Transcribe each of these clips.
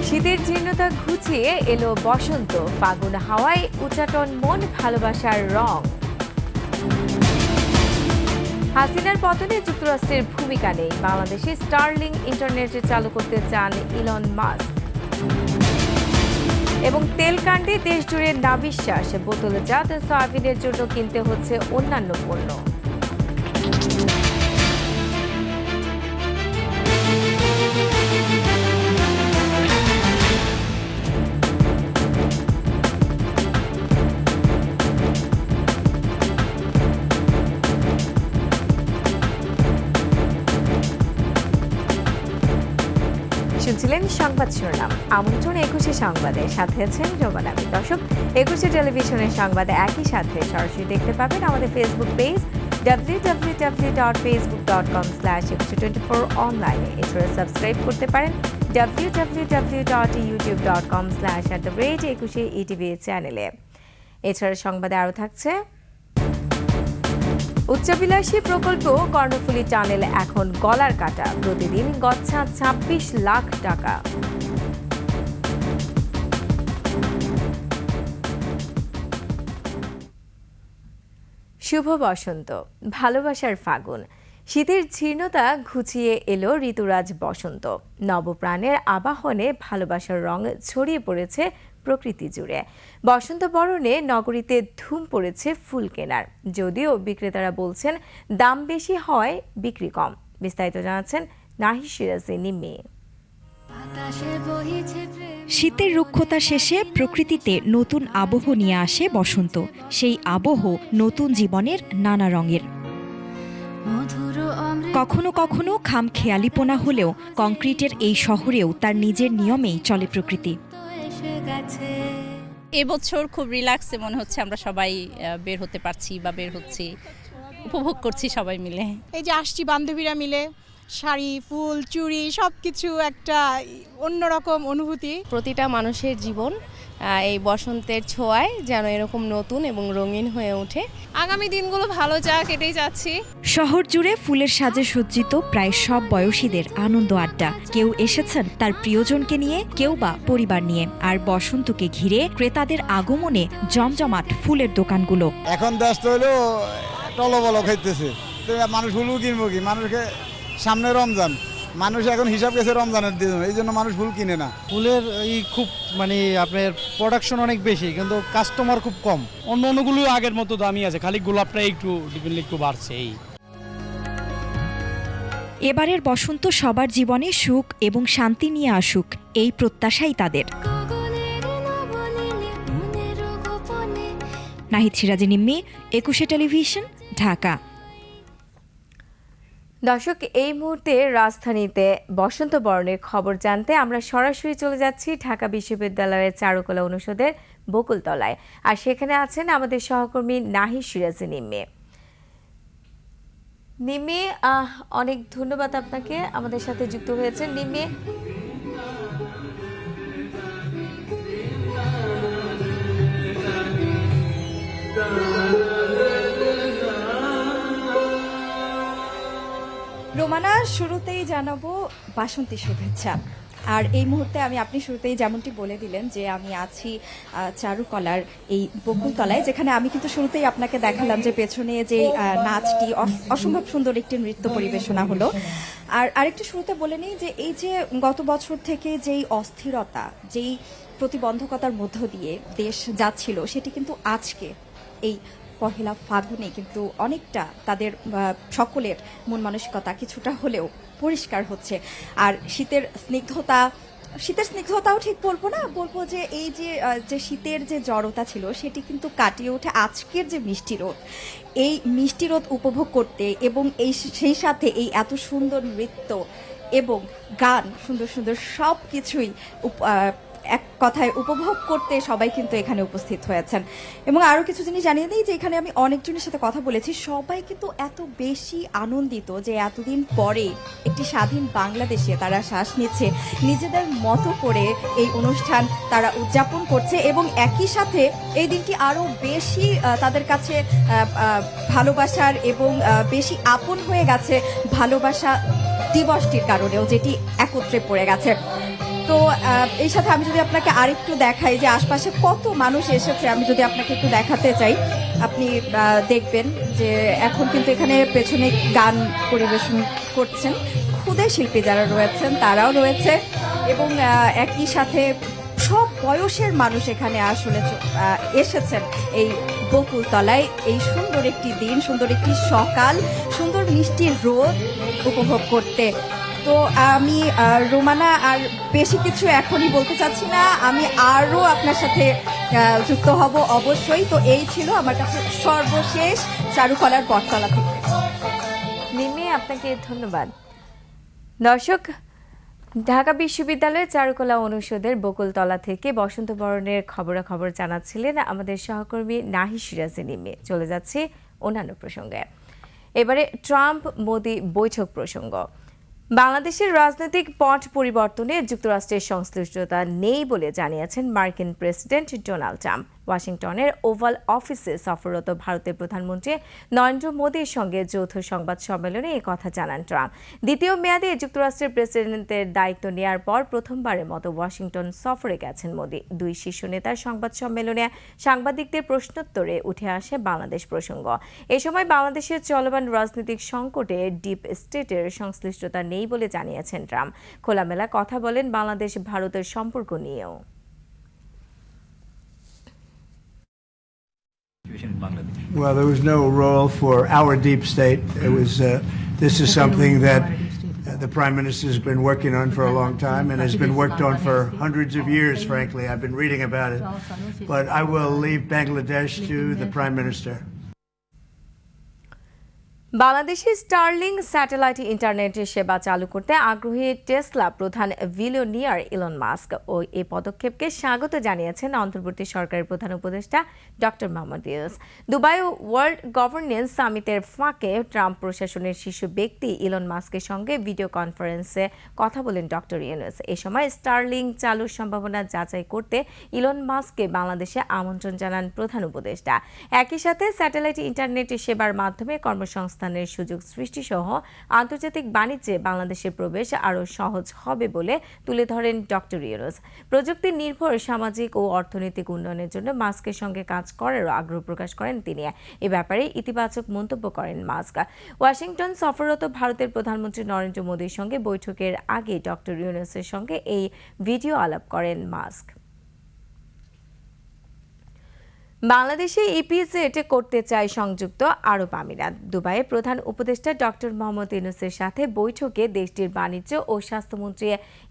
শীতের জীর্ণতা ঘুচিয়ে এলো বসন্ত, ফাগুন হাওয়ায় উচাটন মন, ভালোবাসার রং। হাসিনার পতনে যুক্তরাষ্ট্রের ভূমিকা নেই, বাংলাদেশে স্টারলিং ইন্টারনেট চালু করতে চান ইলন মাস্ক। এবং তেল কাণ্ডে দেশজুড়ে নাবিশ্বাস, বোতলজাত সয়াবিনের জন্য কিনতে হচ্ছে অন্যান্য পণ্য। শুনছিলেন সংবাদ শিরোনাম। আমন্ত্রণ ২১শে সংবাদে, সাথে আছেন রোমান আমি। দর্শক, ২১শে টেলিভিশনের সংবাদে একই সাথে সরাসরি দেখতে পাবেন আমাদের ফেসবুক পেজ www.facebook.com/2124 অনলাইনে। এছাড়া সাবস্ক্রাইব করতে পারেন www.youtube.com/@21ETV চ্যানেলে। এছাড়া সংবাদে আরও থাকছে, উচ্চাভিলাষী প্রকল্প কর্ণফুলী টানেল এখন গলার কাটা, প্রতিদিন গচ্ছা ২৬ লাখ টাকা। শুভ বসন্ত, ভালোবাসার ফাগুন। শীতের জীর্ণতা ঘুচিয়ে এলো ঋতুরাজ বসন্ত। নবপ্রাণের আবাহনে ভালোবাসার রং ছড়িয়ে পড়েছে প্রকৃতি জুড়ে। বসন্ত বরণে নগরীতে ধুম পড়েছে ফুল কেনার, যদিও বিক্রেতারা বলছেন দাম বেশি হয়, বিক্রি কম। বিস্তারিত জানাচ্ছেন নাহি সিরাজি নিম্মি। শীতের রুক্ষতা শেষে প্রকৃতিতে নতুন আবহ নিয়ে আসে বসন্ত। সেই আবহ নতুন জীবনের নানা রঙের। কখনো কখনো খামখেয়ালিপনা হলেও কংক্রিটের এই শহরেও তার নিজের নিয়মেই চলে প্রকৃতি। এবছর খুব রিল্যাক্সে মনে হচ্ছে, আমরা সবাই বের হতে পারছি বা বের হচ্ছি, উপভোগ করছি সবাই মিলে। এই যে আসছি বান্ধবীরা মিলে, শাড়ি, ফুল, চুড়ি সবকিছু একটা অন্যরকম অনুভূতি। প্রতিটা মানুষের জীবন এই বসন্তের ছোঁয়ায় যেন এরকম নতুন এবং রঙিন হয়ে ওঠে। আগামী দিনগুলো ভালো যাক, এটাই চাচ্ছি। শহর জুড়ে ফুলের সাজে সজ্জিত প্রায় সব বয়সীদের আনন্দ আড্ডা। কেউ এসেছেন তার প্রিয়জনকে নিয়ে, কেউ বা পরিবার নিয়ে। আর বসন্তকে ঘিরে ক্রেতাদের আগমনে জমজমাট ফুলের দোকানগুলো। এখন দেশ তো হলো টলবল খাইতেছে, মানুষ ফুলও কিনবো কি? মানুষকে সামনে রমজান, মানুষ এখন হিসাব গেছে রমজানের দিন, এই জন্য মানুষ ফুল কিনে না। ফুলের এই খুব আপনার প্রোডাকশন অনেক বেশি, কিন্তু কাস্টমার খুব কম। অন্যগুলো আগের মতো দামই আছে, খালি গোলাপটা একটু বাড়ছে। এই এবারের বসন্ত সবার জীবনে সুখ এবং শান্তি নিয়ে আসুক, এই প্রত্যাশাই তাদের। নাহিদ সিরাজি নিম্মি, ২১শে টেলিভিশন, ঢাকা। দর্শক, এই মুহূর্তে রাজধানীতে বসন্ত বরণের খবর জানতে আমরা সরাসরি চলে যাচ্ছি ঢাকা বিশ্ববিদ্যালয়ের চারুকলা অনুষদের বকুলতলায়। আর সেখানে আছেন আমাদের সহকর্মী নাহি সিরাজি নিম্মি। নিম্মি, অনেক ধন্যবাদ আপনাকে আমাদের সাথে যুক্ত হয়েছেন। নিম্মি, রোমানা, শুরুতেই জানাবো বাসন্তী শুভেচ্ছা। আর এই মুহূর্তে আপনি শুরুতেই যেমনটি বলে দিলেন যে আমি আছি চারুকলার এই বকুলতলায়, যেখানে আমি কিন্তু শুরুতেই আপনাকে দেখালাম যে পেছনে যে নাচটি অসম্ভব সুন্দর একটি নৃত্য পরিবেশনা হলো। আর আরেকটু শুরুতে বলে নিই যে এই যে গত বছর থেকে যেই অস্থিরতা, যেই প্রতিবন্ধকতার মধ্য দিয়ে দেশ যাচ্ছিল, সেটি কিন্তু আজকে এই পহেলা ফাগুনে কিন্তু অনেকটা তাদের সকলের মন মানসিকতা কিছুটা হলেও পরিষ্কার হচ্ছে। আর শীতের স্নিগ্ধতাও ঠিক বলবো না, বলবো যে এই যে শীতের যে জড়তা ছিল সেটি কিন্তু কাটিয়ে ওঠে আজকের যে মিষ্টি রোদ। এই মিষ্টি রোদ উপভোগ করতে এবং সেই সাথে এই এত সুন্দর নৃত্য এবং গান, সুন্দর সুন্দর সব কিছুই এক কথায় উপভোগ করতে সবাই কিন্তু এখানে উপস্থিত হয়েছেন। এবং আরও কিছু জিনিস জানিয়ে দিই যে এখানে আমি অনেকজনের সাথে কথা বলেছি, সবাই কিন্তু এত বেশি আনন্দিত যে এতদিন পরে একটি স্বাধীন বাংলাদেশে তারা শ্বাস নিচ্ছে, নিজেদের মতো করে এই অনুষ্ঠান তারা উদযাপন করছে এবং একই সাথে এই দিনটি আরও বেশি তাদের কাছে ভালোবাসার এবং বেশি আপন হয়ে গেছে ভালোবাসা দিবসটির কারণেও, যেটি একত্রে পড়ে গেছে। তো এই সাথে আমি যদি আপনাকে আরেকটু দেখাই যে আশপাশে কত মানুষ এসেছে, আমি যদি আপনাকে একটু দেখাতে চাই, আপনি দেখবেন যে এখন কিন্তু এখানে পেছনে গান পরিবেশন করছেন ক্ষুদে শিল্পী যারা রয়েছেন তারাও রয়েছে, এবং একই সাথে সব বয়সের মানুষ এখানে আসলে এসেছেন এই বকুলতলায় এই সুন্দর একটি দিন, সুন্দর একটি সকাল, সুন্দর মিষ্টি রোদ উপভোগ করতে। তো আমি রোমানা আর বেশি কিছু এখনই বলতে চাচ্ছি না, আমি আরও আপনার সাথে যুক্ত হব অবশ্যই। তো এই ছিল আমার কাছে সর্বশেষ চারুকলার বটতলা থেকে। মিমি, আপনাকে ধন্যবাদ। দর্শক, ঢাকা বিশ্ববিদ্যালয়ের চারুকলা অনুষদের বকুলতলা থেকে বসন্ত বরণের খবরাখবর জানাচ্ছিলেন আমাদের সহকর্মী নাহি সিরাজি নিমি। চলে যাচ্ছে অন্যান্য প্রসঙ্গে। এবারে ট্রাম্প মোদি বৈঠক প্রসঙ্গ। বাংলাদেশের রাজনৈতিক পট পরিবর্তনে যুক্তরাষ্ট্রের সংশ্লিষ্টতা নেই বলে জানিয়েছেন মার্কিন প্রেসিডেন্ট ডোনাল্ড ট্রাম্প। ওয়াশিংটনের ওভাল অফিসে সফররত ভারতের প্রধানমন্ত্রী নরেন্দ্র মোদীর সঙ্গে যৌথ সংবাদ সম্মেলনে এই কথা জানান ট্রাম্প। দ্বিতীয় মেয়াদে যুক্তরাষ্ট্রের প্রেসিডেন্টের দায়িত্ব নেয়ার পর প্রথমবারের মতো ওয়াশিংটন সফরে গেছেন মোদী। দুই শীর্ষ নেতার সংবাদ সম্মেলনে সাংবাদিকদের প্রশ্নোত্তরে উঠে আসে বাংলাদেশ প্রসঙ্গ। এ সময় বাংলাদেশের চলমান রাজনৈতিক সংকটে ডিপ স্টেটের সংশ্লিষ্টতা নেই বলে জানিয়েছেন ট্রাম্প। খোলামেলা কথা বলেন বাংলাদেশ ভারতের সম্পর্ক নিয়েও। Well, there was no role for our deep state. It was. This is something that the Prime Minister has been working on for a long time and has been worked on for hundreds of years, frankly. I've been reading about it. But I will leave Bangladesh to the Prime Minister. বাংলাদেশে starling satellite internet সেবা চালু করতে আগ্রহী Tesla প্রধান billionaire Elon Musk ও এই পদক্ষেপকে স্বাগত জানিয়েছেন অন্তর্বর্তী সরকারের প্রধান উপদেষ্টা doctor Mohammad Yunus. Dubai world governance সামিটের ফাঁকে ট্রাম্প প্রশাসনের শীর্ষ ব্যক্তি ইলন মাস্কের সঙ্গে ভিডিও কনফারেন্সে কথা বলেন ডক্টর ইউনূস। এ সময় স্টারলিং চালুর সম্ভাবনা যাচাই করতে ইলন মাস্ককে বাংলাদেশে আমন্ত্রণ জানান প্রধান উপদেষ্টা। একই সাথে স্যাটেলাইট ইন্টারনেট সেবার মাধ্যমে কর্মসংস্থানের সুযোগ সৃষ্টি সহ আন্তর্জাতিক বাণিজ্যে বাংলাদেশের প্রবেশ আরও সহজ হবে বলে তুলে ধরেন ডক্টর ইউনূস। প্রযুক্তি নির্ভর সামাজিক ও অর্থনৈতিক উন্নয়নের জন্য মাস্কের সঙ্গে কাজ করারও আগ্রহ প্রকাশ করেন তিনি। এ ব্যাপারে ইতিবাচক মন্তব্য করেন মাস্ক। ওয়াশিংটন সফররত ভারতের প্রধানমন্ত্রী নরেন্দ্র মোদীর সঙ্গে বৈঠকের আগে ডক্টর ইউনূসের সঙ্গে এই ভিডিও আলাপ করেন মাস্ক। বাংলাদেশে ইপিজেড করতে চায় সংযুক্ত আরব আমিরাত। দুবাইয়ে প্রধান উপদেষ্টা ডক্টর মোহাম্মদ ইউনূসের সাথে বৈঠকে দেশটির বাণিজ্য ও স্বাস্থ্যমন্ত্রী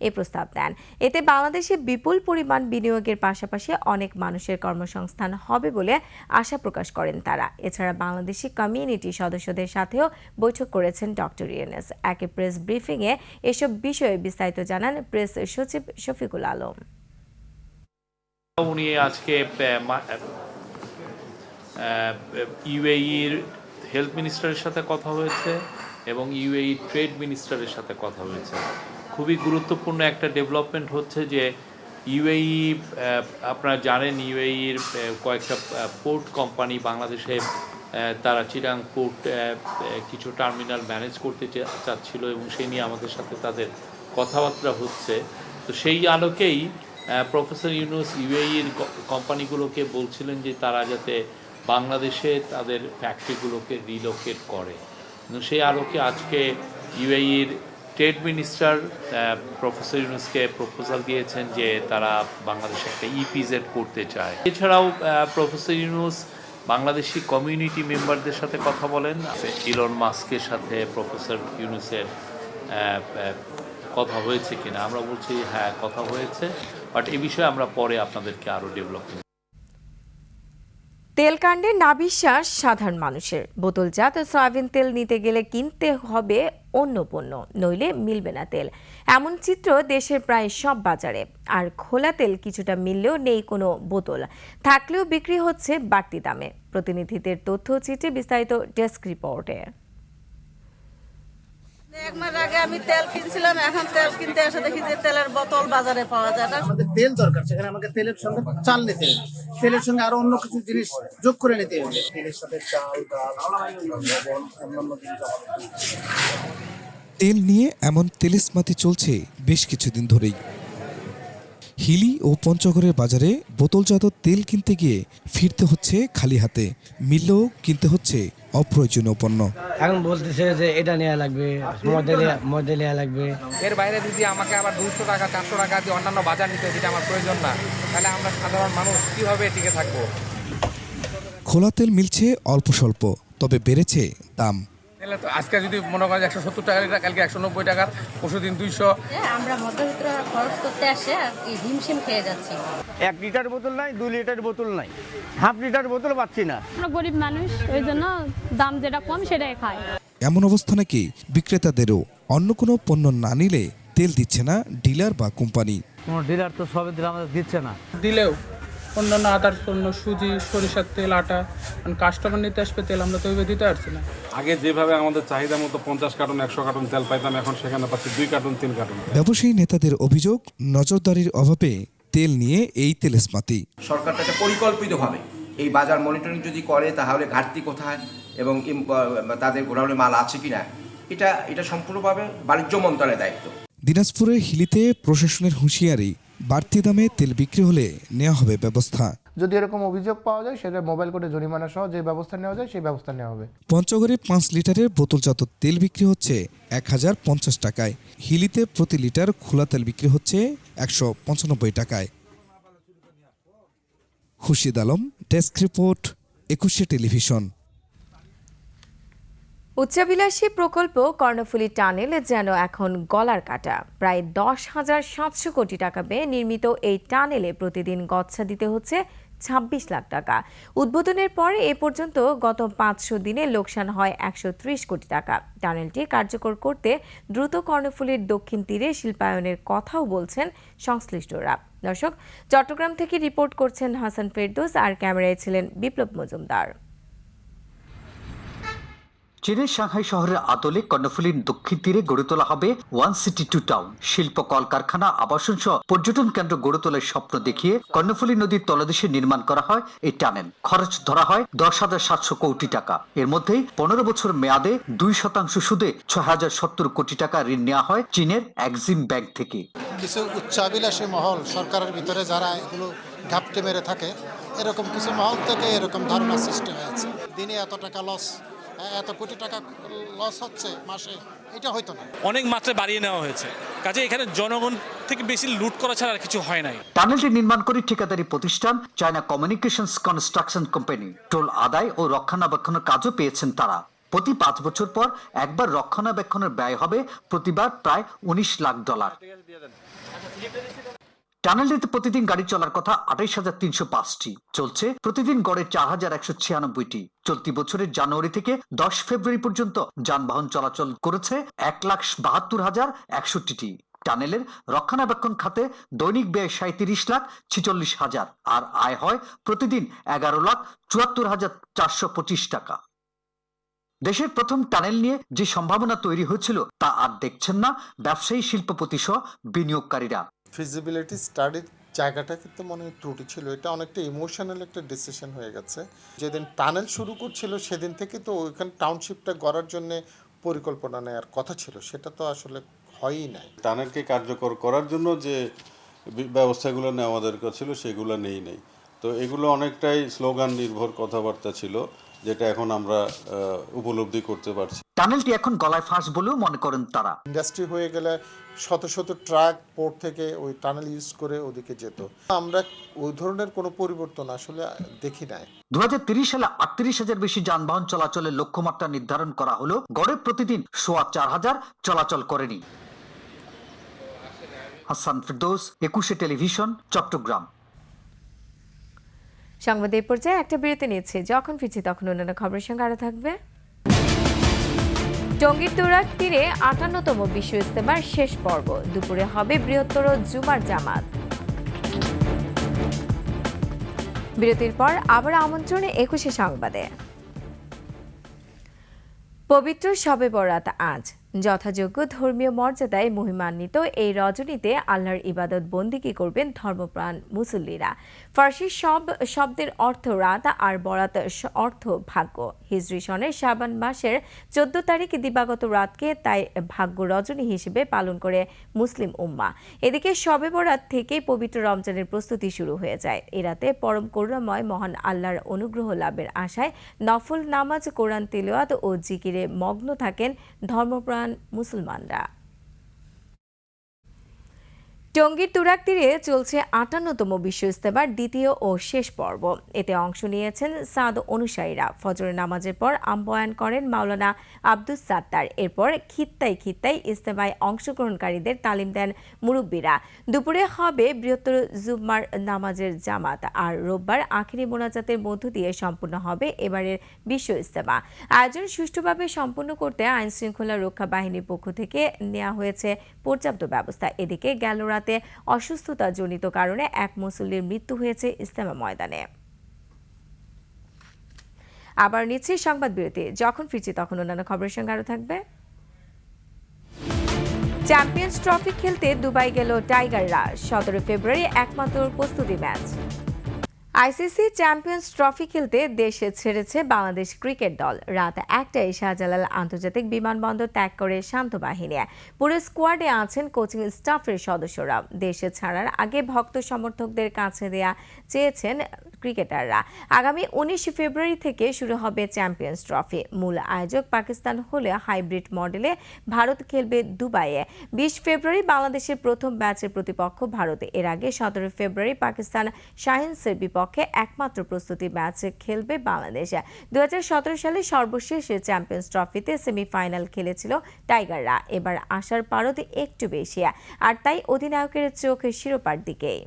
এ প্রস্তাব দেন। এতে বাংলাদেশে বিপুল পরিমাণ বিনিয়োগের পাশাপাশি অনেক মানুষের কর্মসংস্থান হবে বলে আশা প্রকাশ করেন তারা। এছাড়া বাংলাদেশি কমিউনিটি সদস্যদের সাথেও বৈঠক করেছেন ডক্টর ইউনূস। এক প্রেস ব্রিফিংয়ে এসব বিষয়ে বিস্তারিত জানান প্রেস সচিব শফিকুল আলম। উনি আজকে ইউএইর হেলথ মিনিস্টারের সাথে কথা হয়েছে এবং ইউএই ট্রেড মিনিস্টারের সাথে কথা হয়েছে। খুবই গুরুত্বপূর্ণ একটা ডেভেলপমেন্ট হচ্ছে যে ইউএই, আপনারা জানেন ইউএইর কয়েকটা পোর্ট কোম্পানি বাংলাদেশে তারা চিটাং পোর্ট কিছু টার্মিনাল ম্যানেজ করতে চাচ্ছিল এবং সেই নিয়ে আমাদের সাথে তাদের কথাবার্তা হচ্ছে। তো সেই আলোকেই প্রফেসর ইউনূস ইউএইর কোম্পানিগুলোকে বলছিলেন যে তারা যাতে বাংলাদেশে তাদের ফ্যাক্টরিগুলোকে রিলোকেট করে। সেই আলোকে আজকে ইউএইর ট্রেড মিনিস্টার প্রফেসর ইউনূসকে প্রপোজাল দিয়েছেন যে তারা বাংলাদেশে একটা ইপিজেড করতে চায়। এছাড়াও প্রফেসর ইউনূস বাংলাদেশি কমিউনিটি মেম্বারদের সাথে কথা বলেন। ইলন মাস্কের সাথে প্রফেসর ইউনূসের কথা হয়েছে কিনা, আমরা বলছি হ্যাঁ কথা হয়েছে, বাট এই বিষয়ে আমরা পরে আপনাদেরকে আরও ডেভেলপমেন্ট। তেল কাণ্ডে নাভিশ্বাস সাধারণ মানুষের। বোতলজাত সয়াবিন তেল নিতে গেলে কিনতে হবে অন্য পণ্য, নইলে মিলবে না তেল। এমন চিত্র দেশের প্রায় সব বাজারে। আর খোলা তেল কিছুটা মিললেও নেই কোনো বোতল, থাকলেও বিক্রি হচ্ছে বাড়তি দামে। প্রতিনিধিদের তথ্য চিত্রে বিস্তারিত ডেস্ক রিপোর্টে। এক মাস আগে আমি তেল কিনছিলাম, এখন তেল কিনতে এসে দেখি যে তেলের বোতল বাজারে পাওয়া যায় না। আমাদের তেল দরকার, সেখানে আমাকে তেলের সঙ্গে চাল নিতে হবে, তেলের সঙ্গে আরো অন্য কিছু জিনিস যোগ করে নিতে হবে। তেলের সাথে চাল, ডাল, লবণ, অন্যান্য জিনিস। তেল নিয়ে এমন তেলেসমাতি চলছে বেশ কিছুদিন ধরেই। হিলি ও পঞ্চগড়ের বাজারে বোতলজাত তেল কিনতে গিয়ে ফিরতে হচ্ছে খালি হাতে, মিললেও কিনতে হচ্ছে অপ্রয়োজনীয় পণ্য। এখন বলতেছে যে এটা নেওয়া লাগবে, মডেল নেওয়া লাগবে। এর বাইরে যদি আমাকে আবার 200 টাকা 400 টাকা দিয়ে অন্যান্য বাজার নিতে, যেটা আমার প্রয়োজন না, তাহলে আমরা সাধারণ মানুষ কিভাবে টিকে থাকবো? খোলা তেল মিলছে অল্প স্বল্প, তবে বেড়েছে দাম। আজকে যদি মনে করেন 170 টাকা লিটার, কালকে 190 টাকা, পরশুদিন 200। আমরা মধ্যবিত্ত খরচ করতে আসে আর হিমশিম খেয়ে যাচ্ছি। 1 লিটার বোতল নাই, 2 লিটার বোতল নাই, হাফ লিটার বোতল পাচ্ছি না। আমরা গরিব মানুষ, ওই জন্য দাম যেটা কম সেটাই খাই। এমন অবস্থা নাকি বিক্রেতাদেরও অন্য কোনো পণ্য না নিলে তেল দিচ্ছে না ডিলার বা কোম্পানি। কোনো ডিলার তো সবে দিলে আমাদের দিচ্ছে না। দিলেও অন্যান্য আদার পণ্য, সুজি, সরিষার তেল, আটা, কাস্টমার নিতে আসবে তেল, আমরা তো ওইভাবে দিতে পারছি না। আগে যেভাবে আমাদের চাহিদা মতো 50 কার্টন 100 কার্টন তেল পাইতাম, এখন সেখানে পাচ্ছি 2 কার্টন 3 কার্টন। ব্যবসায়ী নেতাদের অভিযোগ, নজরদারির অভাবে তেল নিয়ে এই তেলেসমাতি। সরকারটাকে পরিকল্পিতভাবে এই বাজার মনিটরিং যদি করে, তাহলে ঘাটতি কোথায় এবং তাদের গোডাউনে মাল আছে কিনা, এটা সম্পূর্ণভাবে বাণিজ্য মন্ত্রণালয়ের দায়িত্ব। দিনাজপুরের হিলিতে প্রশাসনের হুঁশিয়ারি, বাড়তি দামে তেল বিক্রি হলে নেওয়া হবে ব্যবস্থা। যদি এরকম অভিযোগ পাওয়া যায়, সেটা মোবাইল কোর্টে জরিমানা সহ যে ব্যবস্থা নেওয়া যায় সেই ব্যবস্থা নেওয়া হবে। পঞ্চগড়ে 5 লিটারের বোতলজাত তেল বিক্রি হচ্ছে 1050 টাকায়। হিলিতে প্রতি লিটার খোলা তেল বিক্রি হচ্ছে 195 টাকায়। খুরশিদ আলম, ডেস্ক রিপোর্ট, 21শে টেলিভিশন। উচ্চাভিলাষী প্রকল্প কর্ণফুলী টানেল যেন এখন গলার কাটা। প্রায় 10,700 কোটি টাকা ব্যয়ে নির্মিত এই টানেলে প্রতিদিন গচ্ছা দিতে হচ্ছে 26 লাখ টাকা। উদ্বোধনের পর এ পর্যন্ত গত 500 দিনে লোকসান হয় 130 কোটি টাকা। টানেলটি কার্যকর করতে দ্রুত কর্ণফুলীর দক্ষিণ তীরে শিল্পায়নের কথাও বলছেন সংশ্লিষ্টরা। দর্শক, চট্টগ্রাম থেকে রিপোর্ট করছেন হাসান ফেরদৌস, আর ক্যামেরায় ছিলেন বিপ্লব মজুমদার। চীনের সাংহাই শহরের আদলে কর্ণফুলীর দক্ষিণ তীরে গড়ে তোলা হবে 1 সিটি 2 টাউন। শিল্প, কলকারখানা, আবাসন সহ পর্যটন কেন্দ্র গড়ে তোলার স্বপ্ন দেখিয়ে কর্ণফুলী নদীর তলদেশে নির্মাণ করা হয় এই টানেল। খরচ ধরা হয় 10,700 কোটি টাকা। এর মধ্যেই 15 বছর মেয়াদে 2% সুদে 6,070 কোটি টাকা ঋণ নেওয়া হয় চীনের এক্সিম ব্যাংক থেকে। কিছু উচ্চাভিলাষী মহল সরকারের ভিতরে যারা এগুলো ঘাপটে মেরে থাকে, এরকম কিছু মহল থেকে এরকম ধারণা সৃষ্টি হয়েছে। দিনে এত টাকা লস, এত কোটি টাকা লস হচ্ছে মাসে, এটা হয়তো না। অনেক মাত্রায় বাড়িয়ে নেওয়া হয়েছে, কাজে এখানে জনগণ থেকে বেশি লুট করা ছাড়া আর কিছু হয় নাই। টানেলটি নির্মাণ করে ঠিকাদারি প্রতিষ্ঠান China communications construction company. Toll আদায় ও রক্ষণাবেক্ষণের কাজও পেয়েছেন তারা। প্রতি 5 বছর পর একবার রক্ষণাবেক্ষণের ব্যয় হবে প্রতিবার প্রায় $19 লাখ। টানেলটিতে প্রতিদিন গাড়ি চলার কথা 28,305টি, চলছে প্রতিদিন গড়ে 4,196টি। চলতি বছরের জানুয়ারি থেকে 10 ফেব্রুয়ারি পর্যন্ত যানবাহন চলাচল করেছে 1,72,161টি। টানেলের রক্ষণাবেক্ষণ খাতে দৈনিক ব্যয় 37,46,000 আর আয় হয় প্রতিদিন 11,74,425 টাকা। দেশের প্রথম টানেল নিয়ে যে সম্ভাবনা তৈরি হয়েছিল তা আর দেখছেন না ব্যবসায়ী, শিল্পপতি সহ বিনিয়োগকারীরা। ফিজিবিলিটি স্টাডির জায়গাটা কিন্তু মনে হয় ত্রুটি ছিল। এটা অনেকটা ইমোশনাল একটা ডিসিশন হয়ে গেছে। যেদিন টানেল শুরু করছিল সেদিন থেকে তো ওইখানে টাউনশিপটা গড়ার জন্য পরিকল্পনা নেওয়ার কথা ছিল, সেটা তো আসলে হয়ই নাই। টানেলকে কার্যকর করার জন্য যে ব্যবস্থাগুলো নেওয়া দরকার ছিল সেগুলো নেই। তো এগুলো অনেকটাই স্লোগান নির্ভর কথাবার্তা ছিল, যেটা এখন আমরা উপলব্ধি করতে পারছি। টানেলটি এখন গলায় ফাঁস বলেও মনে করেন তারা। ইন্ডাস্ট্রি হয়ে গেলে শত শত ট্রাক পোর্ট থেকে ওই টানেল ইউজ করে ওদিকে যেত। আমরা ওই ধরনের কোনো পরিবর্তন আসলে দেখি নাই। 2030 সালে 38,000 বেশি যানবাহন চলাচলের লক্ষ্যমাত্রা নির্ধারণ করা হলো, গড়ে প্রতিদিন 4,500 চলাচল করেনি। হাসান ফেরদৌস, 21শে টেলিভিশন, চট্টগ্রাম। সংবাদ এই পর্যায়ে একটা বিরতি নিচ্ছে, যখন ফিরছি তখন অন্যান্য খবরের সঙ্গে আরো থাকবে। টঙ্গীর তুরাগ তীরে 58তম বিশ্ব ইজতেমার শেষ পর্ব, দুপুরে হবে বৃহত্তর জুমার জামাত। বিরতির পর আবার আমন্ত্রণে 21শে সংবাদে। পবিত্র শবে বরাত আজ। যথাযোগ্য ধর্মীয় মর্যাদায় মহিমান্বিত এই রজনীতে আল্লাহর ইবাদত বন্দিগি করবেন ধর্মপ্রাণ মুসল্লিরা। ফার্সি শব্দের অর্থ রাত আর বরাত অর্থ ভাগ্য। হিজরি সনের শাবান মাসের 14 তারিখ দিবাগত রাতকে তাই ভাগ্য রজনী হিসেবে পালন করে মুসলিম উম্মাহ। এদিকে শবে বরাত থেকেই পবিত্র রমজানের প্রস্তুতি শুরু হয়ে যায়। এ রাতে পরম করুণাময় মহান আল্লাহর অনুগ্রহ লাভের আশায় নফল নামাজ, কোরআন তিলাওয়াত ও জিকিরে মগ্ন থাকেন ধর্মপ্রাণ মুসলমানরা। টঙ্গীর তুরাগ তীরে চলছে 58তম বিশ্ব ইজতেমার দ্বিতীয় ও শেষ পর্ব। এতে অংশ নিয়েছেন সাদ অনুসারীরা। ফজরের নামাজের পর বয়ান করেন মাওলানা আব্দুস সাত্তার। এরপর খিত্তায় ইজতেমায় অংশগ্রহণকারীদের তালিম দেন মুরব্বীরা। দুপুরে হবে বৃহত্তর জুম্মার নামাজের জামাত, আর রোববার আখিরি মোনাজাতের মধ্য দিয়ে সম্পূর্ণ হবে এবারের বিশ্ব ইজতেমা। আয়োজন সুষ্ঠুভাবে সম্পন্ন করতে আইন শৃঙ্খলা রক্ষা বাহিনীর পক্ষ থেকে নেওয়া হয়েছে পর্যাপ্ত ব্যবস্থা। এদিকে গেল রাতে অসুস্থতাজনিত কারণে এক মুসল্লির মৃত্যু হয়েছে ইজতেমা ময়দানে। আবার নিচ্ছে সংবাদ বিরতি। যখন ফিরছি তখন অন্যান্য খবরের সঙ্গে আরো থাকবে। চ্যাম্পিয়ন্স ট্রফি খেলতে দুবাই গেল টাইগাররা। 17 ফেব্রুয়ারি একমাত্র প্রস্তুতি ম্যাচ। আইসিসি চ্যাম্পিয়ন্স ট্রফি খেলতে দেশে ছেড়েছে বাংলাদেশ ক্রিকেট দল। রাত 1টায় শাহজালাল আন্তর্জাতিক বিমানবন্দর ত্যাগ করে শান্ত বাহিনী। পুরো স্কোয়াডে আছেন কোচিং স্টাফের সদস্যরা। দেশে ছাড়ার আগে ভক্ত সমর্থকদের কাছে দেয়া চেয়েছেন ক্রিকেটাররা। আগামী 19 ফেব্রুয়ারি থেকে শুরু হবে চ্যাম্পিয়ন্স ট্রফি। মূল আয়োজক পাকিস্তান হলে হাইব্রিড মডেলে ভারত খেলবে দুবাইয়ে। 20 ফেব্রুয়ারি বাংলাদেশের প্রথম ম্যাচের প্রতিপক্ষ ভারত। এর আগে 17 ফেব্রুয়ারি পাকিস্তান শাহিনসের বিপক্ষে একমাত্র প্রস্তুতি ম্যাচ খেলবে বাংলাদেশ। 2017 সালে সর্বশেষ চ্যাম্পিয়ন্স ট্রফিতে সেমিফাইনাল খেলেছিল টাইগাররা। এবার আশার পারদ একটু বেশি, আর তাই অধিনায়কের চোখ শিরোপার দিকেই।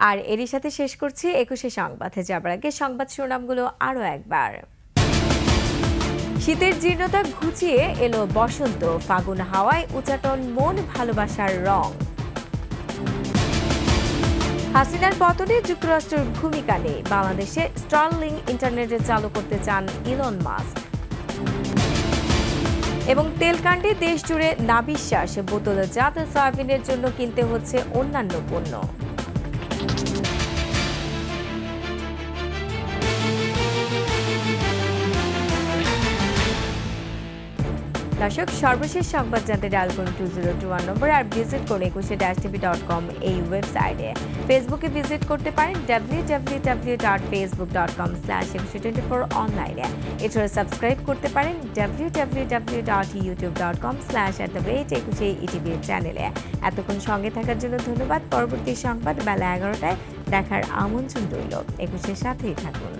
আর এরই সাথে শেষ করছি 21 সংবাদে যাবার আগে সংবাদ শিরোনামগুলো আরো একবার। শীতের জীর্ণতা ঘুচিয়ে এলো বসন্ত। ফাগুন হাওয়ায় উচাটন মন, ভালোবাসার রং। হাসিনার পতনে যুক্তরাষ্ট্রের ভূমিকা নেই। বাংলাদেশে স্টারলিং ইন্টারনেট চালু করতে চান ইলন মাস্ক। এবং তেলকাণ্ডে দেশ জুড়ে নাবিশ্বাস, বোতলজাত সয়াবিনের জন্য কিনতে হচ্ছে অন্যান্য পণ্য। দর্শক, সর্বশেষ সংবাদ জানতে ডায়াল করুন 2021 নম্বরে, আর ভিজিট করুন 21-tv.com এই ওয়েবসাইটে। ফেসবুকে ভিজিট করতে পারেন www.facebook.com/2124 অনলাইনে। এছাড়া সাবস্ক্রাইব করতে পারেন www.youtube.com/@21etv চ্যানেলে। এতক্ষণ সঙ্গে থাকার জন্য ধন্যবাদ। পরবর্তী সংবাদ বেলা 11টায় দেখার আমন্ত্রণ রইল। 21-এর সাথেই থাকুন।